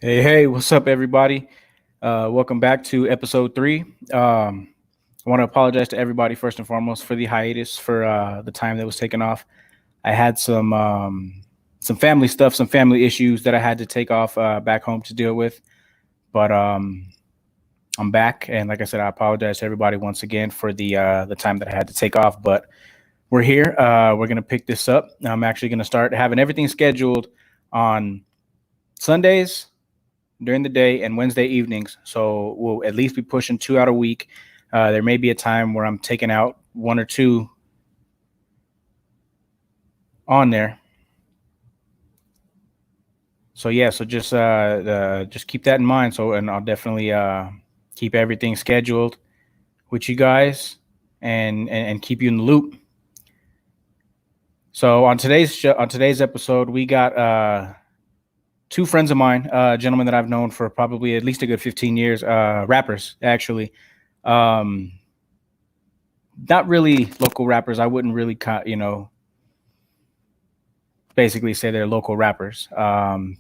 Hey, what's up, everybody? Welcome back to episode 3. I want to apologize to everybody first and foremost for the hiatus for the time that was taken off. I had some family stuff, some family issues that I had to take off back home to deal with, but I'm back, and like I said, I apologize to everybody once again for the time that I had to take off. But we're here. We're gonna pick this up. I'm actually gonna start having everything scheduled on Sundays during the day and Wednesday evenings. So we'll at least be pushing 2 out a week. There may be a time where I'm taking out one or two on there. So yeah, so just keep that in mind. So and I'll definitely keep everything scheduled with you guys and keep you in the loop. So on today's episode, we got two friends of mine, gentlemen that I've known for probably at least a good 15 years, rappers, actually. Um, Not really local rappers. I wouldn't really, basically say they're local rappers.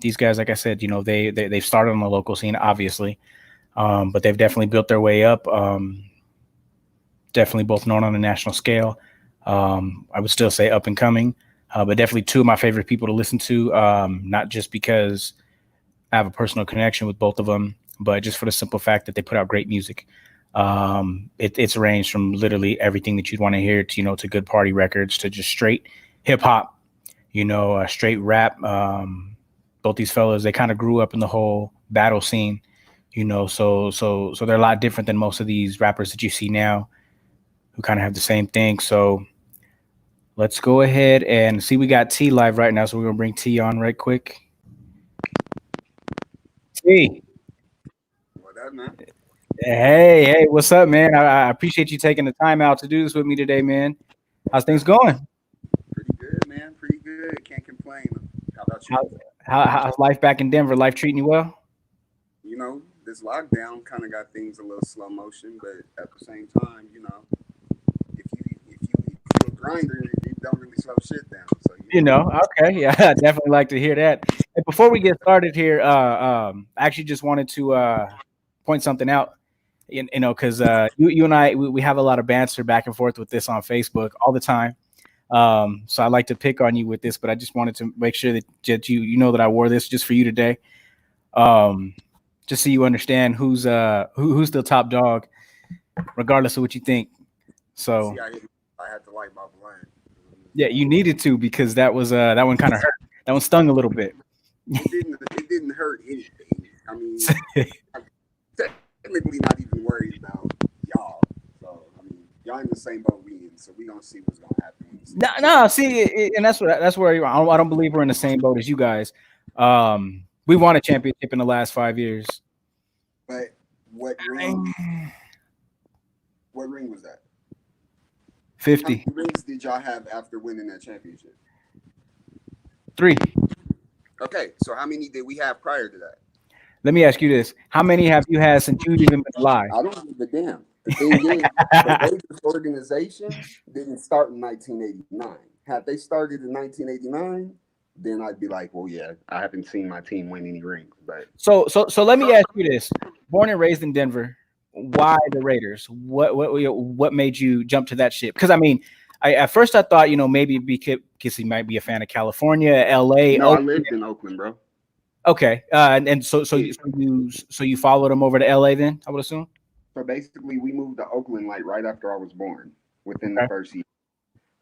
These guys, like I said, they've started on the local scene, obviously, but they've definitely built their way up. Definitely both known on a national scale. I would still say up and coming, but definitely two of my favorite people to listen to. Not just because I have a personal connection with both of them, but just for the simple fact that they put out great music. It's ranged from literally everything that you'd want to hear to to good party records to just straight hip hop, straight rap. Both these fellas, they kind of grew up in the whole battle scene, so they're a lot different than most of these rappers that you see now, who kind of have the same thing. So let's go ahead and see. We got T live right now, so we're gonna bring T on right quick. T. What up, man? Hey, what's up, man? I appreciate you taking the time out to do this with me today, man. How's things going? Pretty good, man. Pretty good. Can't complain. How about you? How, how's life back in Denver? Life treating you well? This lockdown kind of got things a little slow motion, but at the same time, if you a grinder, you don't really slow shit down. So Okay, yeah, I definitely like to hear that. And before we get started here, I actually just wanted to point something out. Because you and I, we have a lot of banter back and forth with this on Facebook all the time. So I like to pick on you with this, but I just wanted to make sure that you know that I wore this just for you today. Um, just so you understand who's the top dog, regardless of what you think. So see, I had to light my blunt. yeah, you needed to because that one kind of hurt. That one stung a little bit. It didn't hurt anything. I mean, I'm technically not even worried about y'all. So I mean, y'all in the same boat we in. So we gonna see what's gonna happen. When we see No, each other. no, see, and that's where I don't believe we're in the same boat as you guys. We won a championship in the last 5 years. But what ring? What ring was that? How 50, many rings did y'all have after winning that championship? 3. Okay, so how many did we have prior to that? Let me ask you this: how many have you had since you've even been alive? I don't give a damn. The thing is, the Raiders organization didn't start in 1989. Had they started in 1989, then I'd be like, well, yeah, I haven't seen my team win any rings. But So let me ask you this: born and raised in Denver, why the Raiders? What made you jump to that ship? Because I mean, at first I thought maybe because he might be a fan of California, L.A. no, I lived in Oakland, bro. Okay, and Yeah. so you followed him over to L.A. then, I would assume. So basically, we moved to Oakland like right after I was born, within the Okay. first year.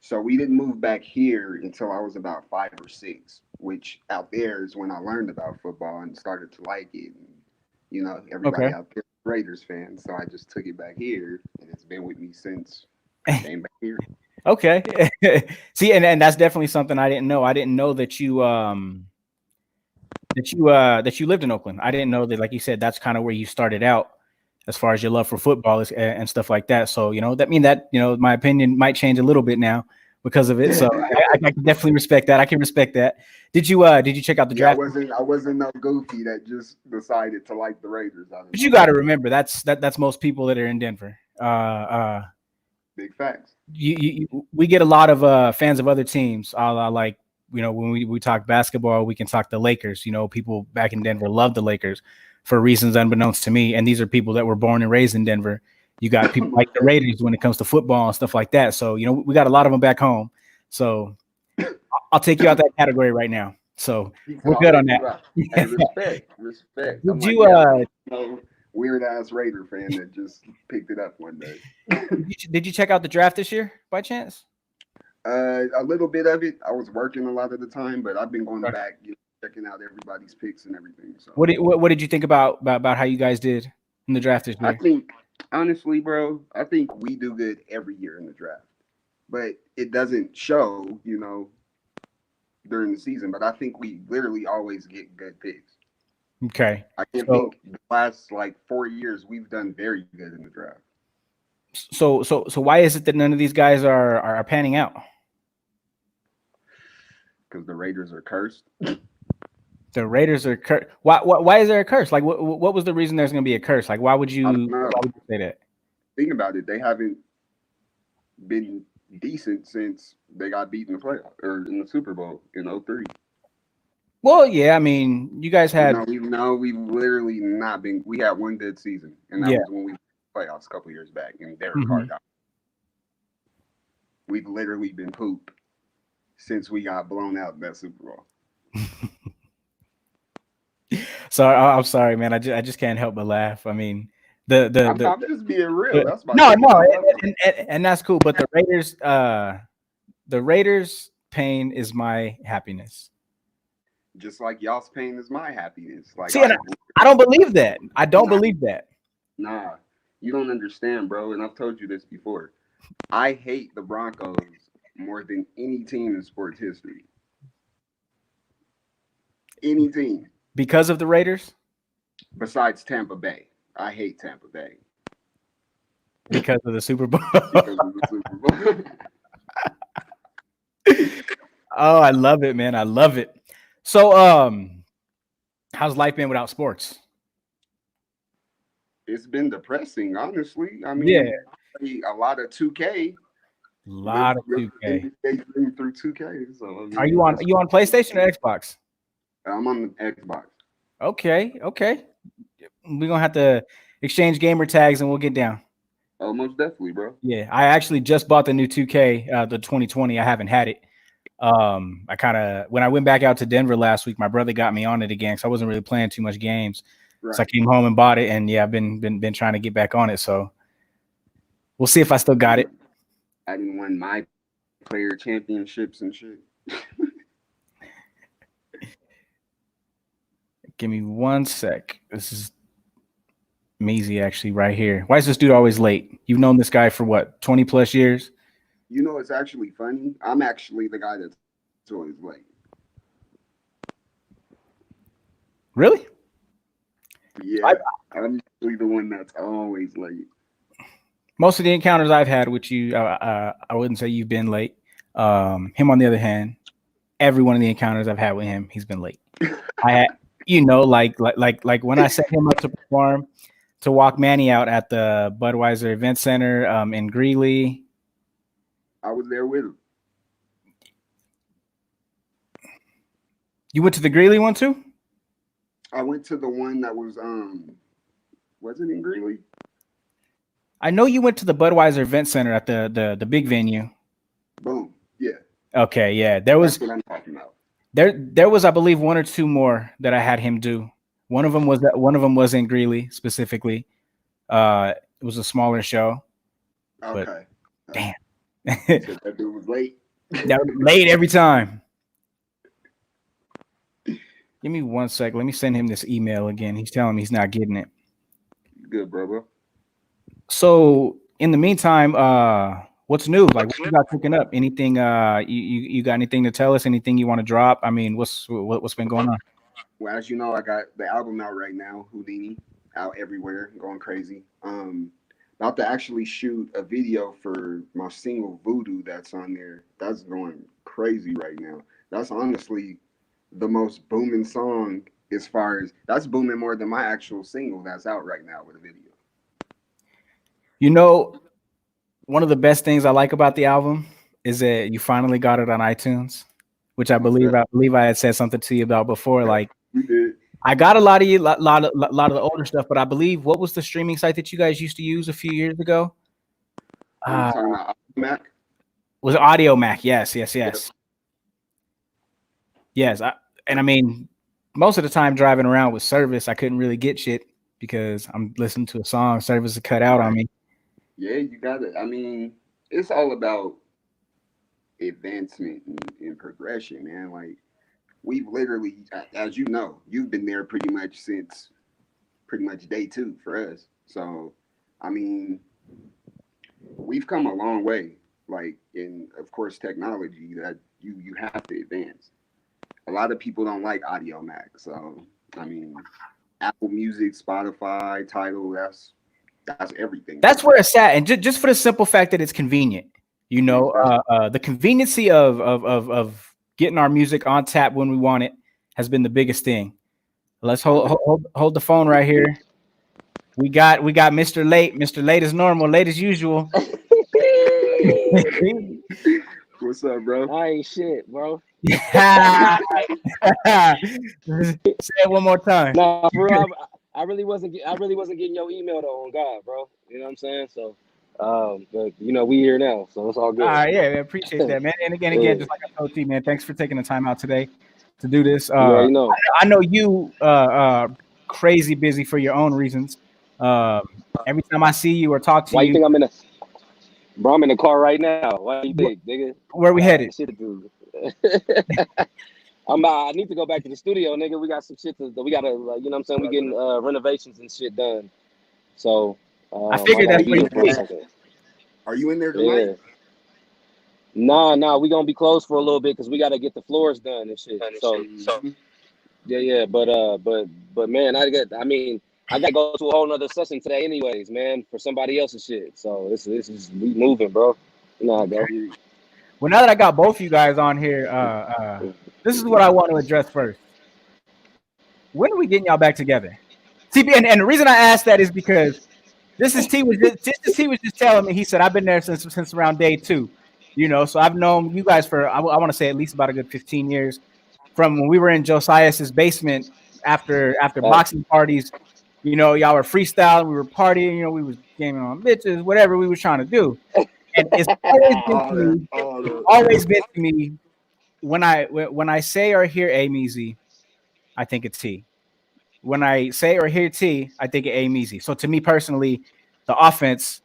So we didn't move back here until I was about 5 or 6, which out there is when I learned about football and started to like it. And, everybody Okay. out there is Raiders fans, so I just took it back here, and it's been with me since I came back here. Okay. See, and that's definitely something I didn't know. I didn't know that you lived in Oakland. I didn't know that, like you said, that's kind of where you started out as far as your love for football and stuff like that. So, that mean that, my opinion might change a little bit now because of it. So I can definitely respect that. I can respect that. Did you check out the Yeah, I draft? wasn't. I wasn't no goofy that just decided to like the Raiders out of But you nowhere. got to remember that's most people that are in Denver. Big facts. We get a lot of fans of other teams, a la like when we talk basketball, we can talk the Lakers. People back in Denver love the Lakers for reasons unbeknownst to me. And these are people that were born and raised in Denver. You got people like the Raiders when it comes to football and stuff like that. So, we got a lot of them back home. So I'll take you out that category right now. So we're good on that. Hey, respect. I'm Did like, you yeah, weird ass Raider fan that just picked it up one day. did you check out the draft this year by chance? A little bit of it. I was working a lot of the time, but I've been going back, checking out everybody's picks and everything. So what did you think about how you guys did in the draft this I year? think, honestly, bro, I think we do good every year in the draft, but it doesn't show, during the season. But I think we literally always get good picks. Okay. I can So think the last like 4 years we've done very good in the draft. so why is it that none of these guys are panning out? Because the Raiders are cursed. The Raiders are cursed. Why is there a curse? Like what was the reason there's going to be a curse? Like I don't know. why would you say that? Think about it. They haven't been decent since they got beat in the playoff or in the Super Bowl in '03. Well, yeah, I mean, you guys had We've literally not been. We had one good season, and that yeah. was when we playoffs a couple years back, and Derek Carr Mhm. got. We've literally been poop since we got blown out in that Super Bowl. So I'm sorry, man. I just can't help but laugh. I mean, I'm just being real. the That's my no, thing. no, and that's cool. But the Raiders' pain is my happiness. Just like y'all's pain is my happiness. Like See, and I don't believe that. I don't nah, believe that. nah, you don't understand, bro. And I've told you this before. I hate the Broncos more than any team in sports history. Any team Because of the Raiders? besides Tampa Bay. I hate Tampa Bay Because of the Super Bowl. because of the Super Bowl. Oh, I love it, man. I love it. So, how's life been without sports? It's been depressing, honestly. I Yeah, mean, a lot of 2K, a lot of really 2K. NBA through 2K. So I Are mean, you on? Are you on PlayStation or Xbox? I'm on the Xbox. Okay. We're gonna have to exchange gamer tags and we'll get down. Oh, most definitely, bro. Yeah, I actually just bought the new 2K, the 2020. I haven't had it. I kind of when I went back out to Denver last week, my brother got me on it again because I wasn't really playing too much games. So I Right. came home and bought it, and yeah, I've been trying to get back on it. So we'll see if I still got it. I didn't win my player championships and shit. Give me one sec. This is Meazy actually right here. Why is this dude always late? You've known this guy for what, 20 plus years? You know, it's actually funny. I'm actually the guy that's always late. Really? Yeah, I'm usually the one that's always late. Most of the encounters I've had with you, I wouldn't say you've been late. Him on the other hand, every one of the encounters I've had with him, he's been late. I had, like when I set him up to perform to walk Manny out at the Budweiser Event Center in Greeley. I was there with him. You went to the Greeley one too? I went to the one that was it in Greeley? I know you went to the Budweiser Event Center at the big venue. Boom. Yeah. Okay, yeah. There was That's what I'm talking about. there was I believe one or two more that I had him do. One of them was in Greeley specifically. It was a smaller show. But Okay. damn. So that dude was late. That was late every time. Give me one sec. Let me send him this email again. He's telling me he's not getting it. Good, bro. So in the meantime, what's new? Like what you got cooking up? Anything you got anything to tell us? Anything you want to drop? I mean, what's been going on? Well, as you know, I got the album out right now, Houdini, out everywhere, going crazy. About to actually shoot a video for my single Voodoo that's on there. That's going crazy right now. That's honestly the most booming song as far as that's booming more than my actual single that's out right now with a video. You know, one of the best things I like about the album is that you finally got it on iTunes. which I Most believe definitely. I had said something to you about before. Yeah, Like we did. I got a lot of you, lot of the older stuff, but I believe what was the streaming site that you guys used to use a few years ago? You Uh, talking about Mac? was it Audio Mac? Yes, yes, Yep. yes, yes. And I mean, most of the time driving around with service, I couldn't really get shit because I'm listening to a song. Service would cut out on Right. me. Yeah, you got it. I mean, it's all about advancement and progression, man. Like we've literally, as you know, you've been there pretty much since pretty much day two for us. So, I mean, we've come a long way. Like in, of course, technology that you have to advance. A lot of people don't like Audio Mac, so I mean, Apple Music, Spotify, Tidal, that's everything right That's now. where it's at, and just for the simple fact that it's convenient. You know, Most definitely. the conveniency of getting our music on tap when we want it has been the biggest thing. Let's Oh, hold the phone right here. We got Mr. Late. Mr. Late as normal, late as usual. what's up, bro? I ain't shit, bro. Say it one more time. Nah, for real, I really wasn't. I really wasn't getting your email though on God, bro. You know what I'm saying? So, but we here now, so it's all All good. right, yeah, I appreciate that, man. And again, Yeah, just like I told you, man, thanks for taking the time out today to do this. you already know. I know you crazy busy for your own reasons. Um, every time I see you or talk to Why you you, think I'm in a? Bro, I'm in the car right now. Why you wh- think, nigga? where I we got headed? shit to do. I need to go back to the studio, nigga. We got some shit to. We gotta, you know what I'm saying? We getting renovations and shit done. So, I I figured gotta that's be where here you for a be. second. Are you in there tonight? Yeah. Nah, we gonna be closed for a little bit because we gotta get the floors done and shit. So Mm-hmm. yeah. But man, I mean, I gotta go to a whole nother session today, anyways, man, for somebody else's shit. So this is we moving, bro. You know how I Okay. go. Well, now that I got both you guys on here, this is what I want to address first. When are we getting y'all back together? See, and the reason I asked that is because this is T was just telling me. He said I've been there since around day two. You know, so I've known you guys for I want to say at least about a good 15 years. From when we were in Josiah's basement after Facts. boxing parties. You know, y'all were freestyling, we were partying. You know, we was gaming on bitches, whatever we was trying to do. And it's All that, all that. always been to me when I say or hear A Meazy, I think it's T. When I say or hear T, I think of A Meazy. So to me personally, the offense,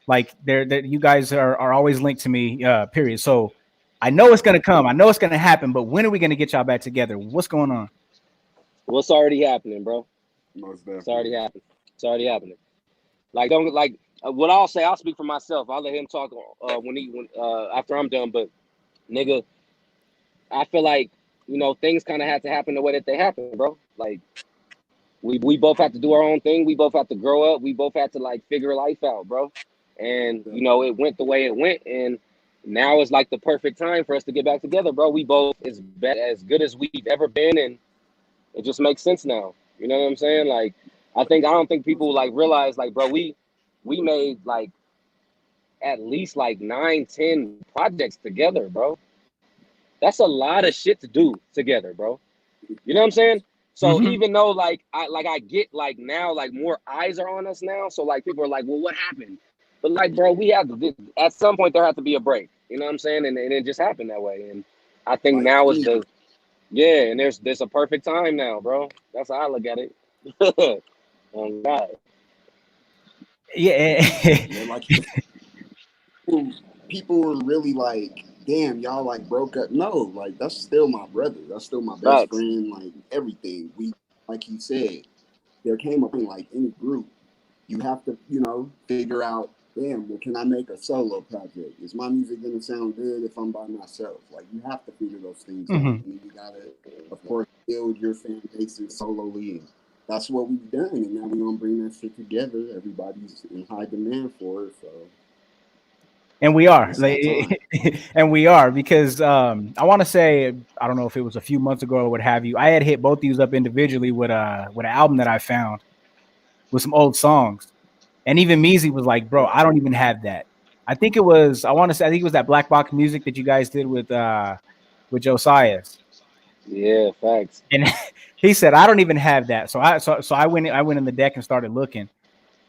like you guys are always linked to me. Period. So I know it's gonna come. I know it's gonna happen. But when are we gonna get y'all back together? What's going on? What's already happening, bro? Most It's already definitely. happening. It's already happening. Like don't like what I'll say. I'll speak for myself. I'll let him talk when after I'm done. But nigga, I feel like things kind of had to happen the way that they happen, bro. Like we both have to do our own thing. We both have to grow up. We both have to like figure life out, bro. Most And definitely. it went the way it went, and now is like the perfect time for us to get back together, bro. We both as good as we've ever been, and it just makes sense now. You know what I'm saying? Like I don't think Most people like definitely. realize like, bro, we made like at least like 9, 10 projects together, bro. That's a lot of shit to do together, bro. You know what I'm saying? So Mm-hmm. even though I get like now like more eyes are on us now, so like people are like, well, what happened? But like, bro, we have to at some point there have to be a break. You know what I'm saying? And it just happened that way. And I think Life now is changes. the yeah, and there's a perfect time now, bro. That's how I look at it. Oh God. Yeah. Yeah, like you people, people were really like, damn, y'all like broke up. No, like that's still my brother. That's still my best Facts. friend. Like everything. We, like he said, there came a point like any group, you have to, figure out, damn, well, can I make a solo project? Is my music gonna sound good if I'm by myself? Like you have to figure those things out. Mm-hmm. And then you gotta, of course, build your fan bases solely. And that's what we've done. And now we're gonna bring that shit together. Everybody's in high demand for it. So And we are, it's like, that time. and we are because I want to say I don't know if it was a few months ago or what have you. I had hit both these up individually with an album that I found with some old songs, and even Measy was like, "Bro, I don't even have that." I think it was I want to say I think it was that Black Box Music that you guys did with with Josiah's. Yeah, facts. And he said, I don't even have that. So I went in the deck and started looking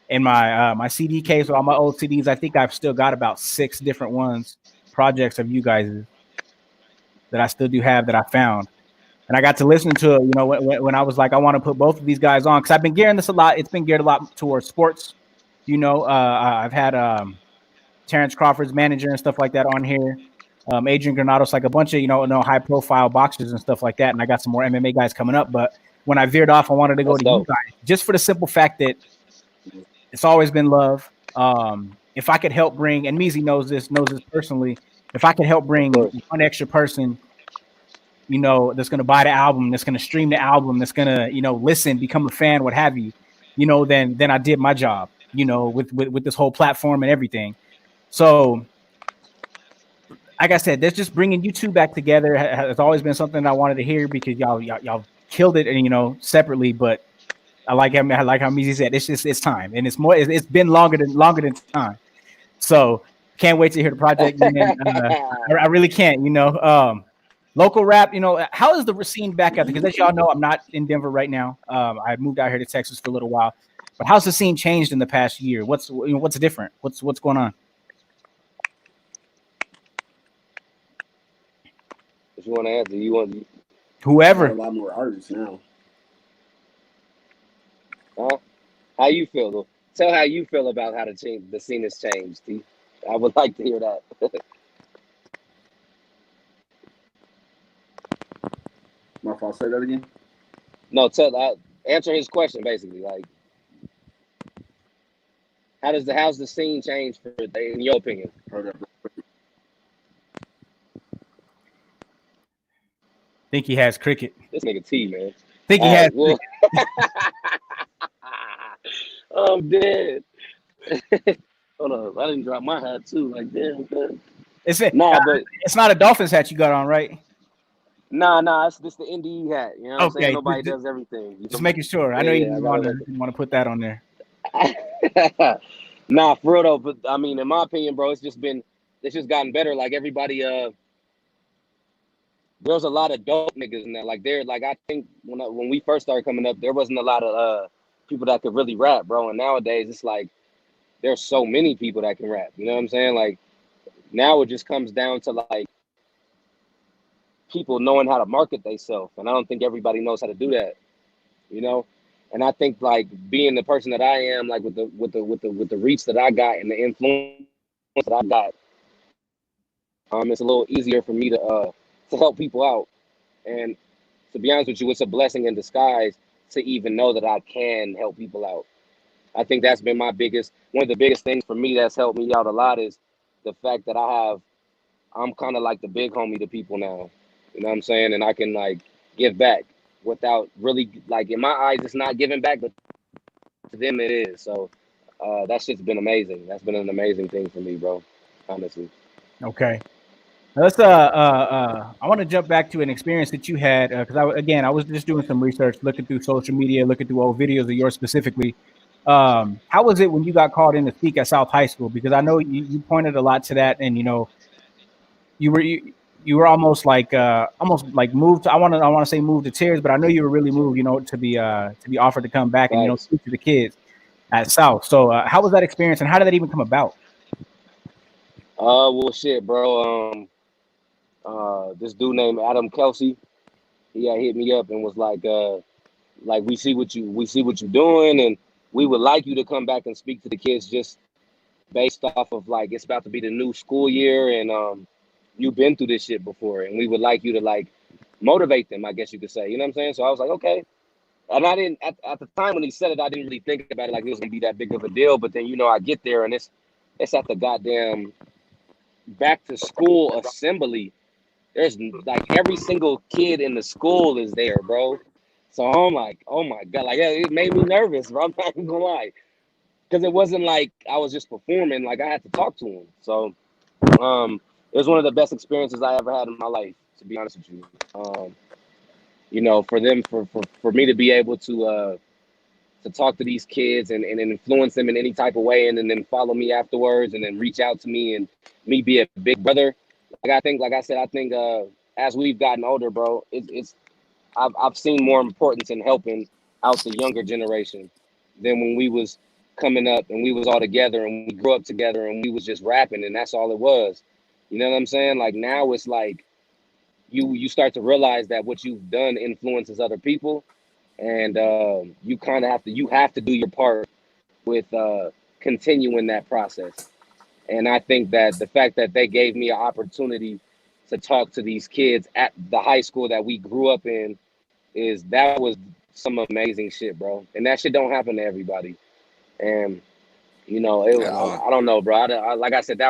in my CD case with all my old CDs. I think I've still got about 6 different projects of you guys that I still do have that I found. And I got to listen to it, when I was like, I want to put both of these guys on, because I've been gearing this a lot. It's been geared a lot towards sports. I've had Terrence Crawford's manager and stuff like that on here. Adrian Granados, like a bunch of high profile boxers and stuff like that. And I got some more MMA guys coming up. But when I veered off, I wanted to go That's to you dope. guys just for the simple fact that it's always been love. If I could help bring, and Meazy knows this personally, if I could help Of bring course. one extra person, that's going to buy the album, that's going to stream the album, that's going to, listen, become a fan, what have you, then I did my job, with this whole platform and everything. So, like I said, that's just bringing you two back together has always been something I wanted to hear, because y'all killed it, and separately. But I like how Meezy said, it's time, and it's been longer than time. So can't wait to hear the project, man. I really can't, local rap. How is the scene back out there? Because as y'all know, I'm not in Denver right now. I moved out here to Texas for a little while. But how's the scene changed in the past year? What's different? What's going on? If you want to answer, you want, There are Whoever. a lot more artists now. huh? How you feel though? Tell how you feel about how the scene has changed. T. I would like to hear that. My fault. Say that again. No, answer his question basically. Like, how's the scene change in your opinion? Hold up. Think he has cricket. This nigga T, man. Think he All has right, well, I'm dead. Hold on, I didn't drop my hat too. Like, damn, man. It's Nah, but not a Dolphins hat you got on, right? nah, it's just the NDE hat. You know what I'm saying? Okay, Nobody does everything. You just feel me? making sure. I know you Yeah, I didn't gotta want let to put that on there. Nah, for real though. But I mean, in my opinion, bro, it's just gotten better. Like everybody, there's a lot of dope niggas in there. Like I think when we first started coming up, there wasn't a lot of people that could really rap, bro. And nowadays, it's like there's so many people that can rap. You know what I'm saying? Like now it just comes down to like people knowing how to market themselves, and I don't think everybody knows how to do that. You know, and I think like being the person that I am, like with the reach that I got and the influence that I got, it's a little easier for me to help people out. And to be honest with you, it's a blessing in disguise to even know that I can help people out. I think that's been one of the biggest things for me that's helped me out a lot is the fact that I'm kind of like the big homie to people now. You know what I'm saying? And I can like give back without really like in my eyes, it's not giving back, but to them it is. So that shit's been amazing. That's been an amazing thing for me, bro. Honestly. Okay. Let's I want to jump back to an experience that you had, because I was just doing some research, looking through social media, looking through old videos of yours specifically. How was it when you got called in to speak at South High School? Because I know you pointed a lot to that, and you were almost like moved to, I want to say moved to tears, but I know you were really moved, to be offered to come back and Thanks. speak to the kids at South. So how was that experience, and how did that even come about? Well, shit, bro. This dude named Adam Kelsey, he had hit me up and was like we see what you're doing, and we would like you to come back and speak to the kids just based off of like it's about to be the new school year, and you've been through this shit before, and we would like you to like motivate them, I guess you could say. You know what I'm saying? So I was like, okay. And I didn't at the time when he said it, I didn't really think about it like it was gonna be that big of a deal. But then I get there and it's at the goddamn back to school assembly. There's like every single kid in the school is there, bro. So I'm like, oh my god, like yeah, it made me nervous, bro. I'm not even gonna lie, because it wasn't like I was just performing; like I had to talk to him. So it was one of the best experiences I ever had in my life, to be honest with you. For me to be able to talk to these kids and influence them in any type of way, and then follow me afterwards, and then reach out to me and me be a big brother. Like I think, like I said, I think as we've gotten older, bro, it's I've seen more importance in helping out the younger generation than when we was coming up and we was all together and we grew up together and we was just rapping and that's all it was. You know what I'm saying? Like now it's like you start to realize that what you've done influences other people, and you kind of have to do your part with continuing that process. And I think that the fact that they gave me an opportunity to talk to these kids at the high school that we grew up in that was some amazing shit, bro. And that shit don't happen to everybody. And you know, At all. I don't know, bro. Like I said,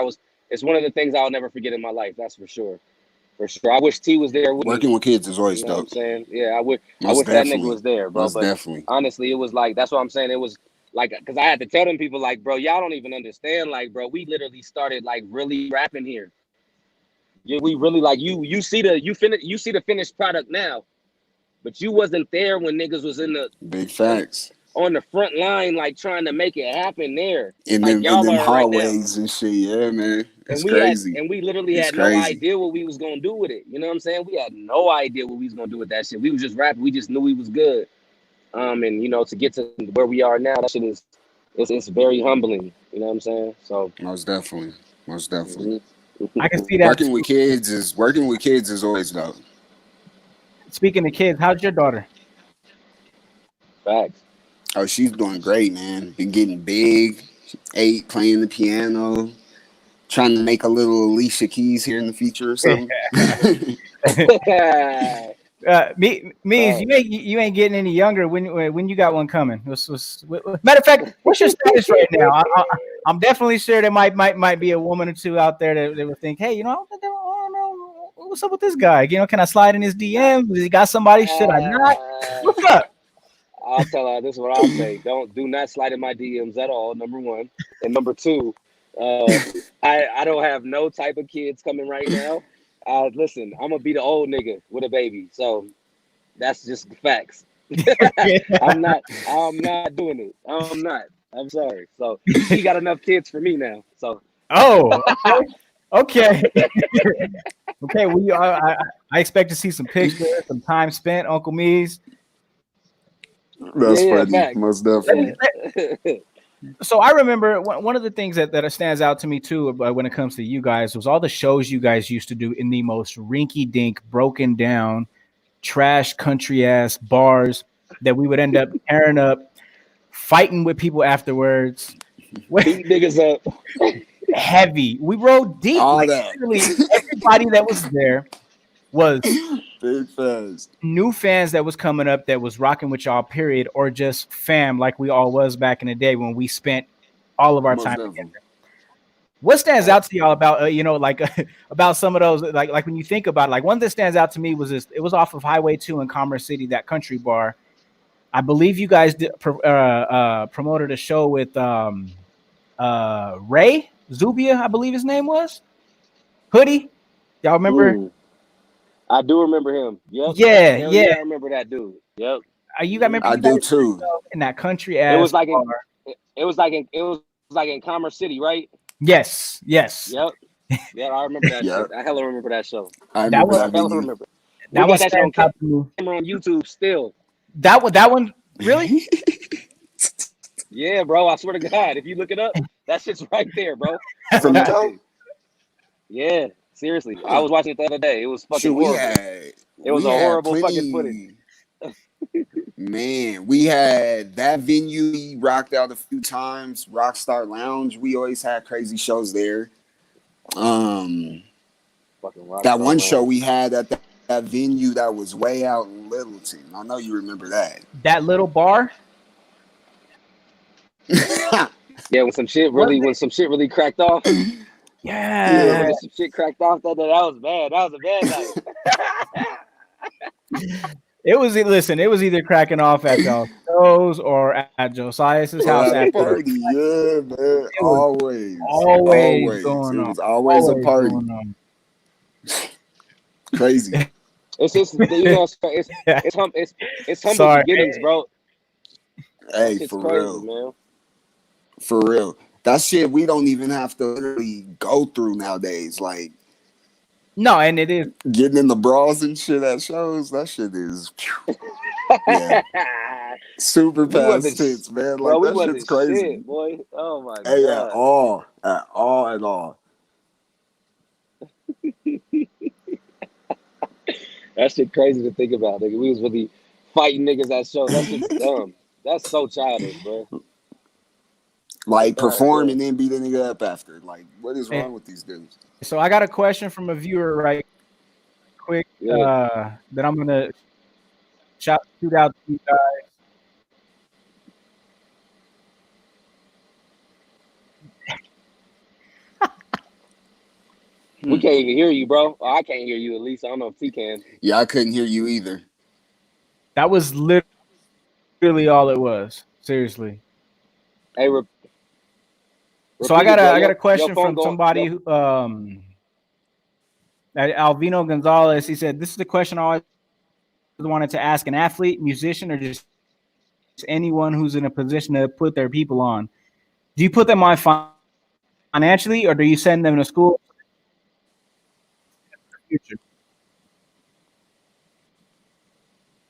it's one of the things I'll never forget in my life. That's for sure. For sure. I wish T was there with me. Working with kids is always You know what I'm dope. saying? Yeah, I Most wish that nigga definitely. was there, bro. Most But definitely. honestly, it was like that's what I'm saying. It was like because I had to tell them people like, bro, y'all don't even understand. Like, bro, we literally started like really rapping here. Yeah, we really like you see the finished product now, but you wasn't there when niggas was Big facts. on the front line like trying to make it happen there. In Like y'all them are right now. hallways and shit. Yeah, man. It's And crazy. we literally It's had no crazy. idea what we was gonna do with it. You know what I'm saying? We had no idea what we was gonna do with that shit. We was just rapping. We just knew we was good. And you know, to get to where we are now, that shit is it's very humbling. You know what I'm saying? So Most definitely. Most definitely. I can see that. Working with kids is always dope. Speaking of kids, how's your daughter? facts. Oh, she's doing great, man. Been getting big. 8, playing the piano. Trying to make a little Alicia Keys here in the future or something. Me, you ain't getting any younger when you got one coming. Matter of fact, what's your status right now? I'm definitely sure there might be a woman or two out there that would think, hey, you know, I don't know what's up with this guy. You know, can I slide in his DMs? Has he got somebody? Should I not? What's up? I'll tell her this is what I'll say. Do not slide in my DMs at all. Number one, and number two, uh, I don't have no type of kids coming right now. Listen, I'm gonna be the old nigga with a baby, so that's just the facts. I'm not doing it. I'm not. I'm sorry. So she got enough kids for me now. So Oh, okay. Okay. I expect to see some pictures, some time spent, Uncle Me's. That's yeah, funny. facts. Most definitely. So I remember one of the things that stands out to me too when it comes to you guys was all the shows you guys used to do in the most rinky-dink, broken down, trash country ass bars that we would end up tearing up, fighting with people afterwards. Beat niggas up. Heavy. We rode deep. All Like that. literally everybody that was there was Big fast. new fans that was coming up that was rocking with y'all, period, or just fam like we all was back in the day when we spent all of our Most time definitely. together. What stands out to y'all about like about some of those like when you think about it, like one that stands out to me was this. It was off of Highway 2 in Commerce City, that country bar. I believe you guys promoted a show with Ray Zubia, I believe his name was Hoodie. Y'all remember? I do remember him. Yep. Yeah, Hell yeah. I remember that dude. Yep. You guys remember? I You guys do too. in that country It ass was like bar. it was like in Commerce City, right? Yes. Yep. Yeah, I remember that Yep. shit. I hella remember that show. I That remember was that Hella venue. remember. We that got was that shit on stands out to me. camera on YouTube still. That one really? Yeah, bro. I swear to God, if you look it up, that shit's right there, bro. From the That go? shit. Yeah, seriously. I was watching it the other day. It was fucking Shoot, horrible. It was a horrible fucking plenty. footage. Man, we had that venue. We rocked out a few times. Rockstar Lounge. We always had crazy shows there. Fucking That one Rockstar show Lounge. we had at that venue that was way out in Littleton. I know you remember that. That little bar. Yeah, when some shit really cracked off. Yeah. When some shit cracked off that day, that was bad. That was a bad night. It was either cracking off at y'all shows or at Josiah's Or house at a after. party, yeah, man. It was always going It on. was always a party. Going on. Crazy. It's just it's humble Sorry. beginnings, bro. That Hey, shit's for crazy, real. man. For real. That shit we don't even have to literally go through nowadays. Like No, and it is. Getting in the brawls and shit at shows, that shit is yeah. Super We wasn't past tense, man. bro, Like we that shit's wasn't crazy. shit, boy. Oh my Hey, at god. all. At all, at all. That shit crazy to think about, nigga. We was really fighting niggas at shows. That shit's dumb. That's so childish, bro. Like Oh perform man. and then beat a nigga up after. Like, what is And wrong with these dudes? so I got a question from a viewer right quick Yeah. that I'm gonna shoot out to you guys. We can't even hear you, bro. I can't hear you at least. I don't know if T can. Yeah, I couldn't hear you either. That was literally all it was. Seriously. Hey, So I repeat it, bro. got a Your question phone from going. somebody who Alvino Gonzalez. He said, "This is the question I always wanted to ask an athlete, musician, or just anyone who's in a position to put their people on. Do you put them on financially, or do you send them to school for the future?"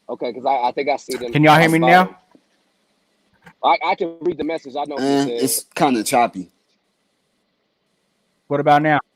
Okay, because I think I see it Can y'all on hear the me bottom. now? I can read the message. I know what it says. It's kind of choppy. What about now?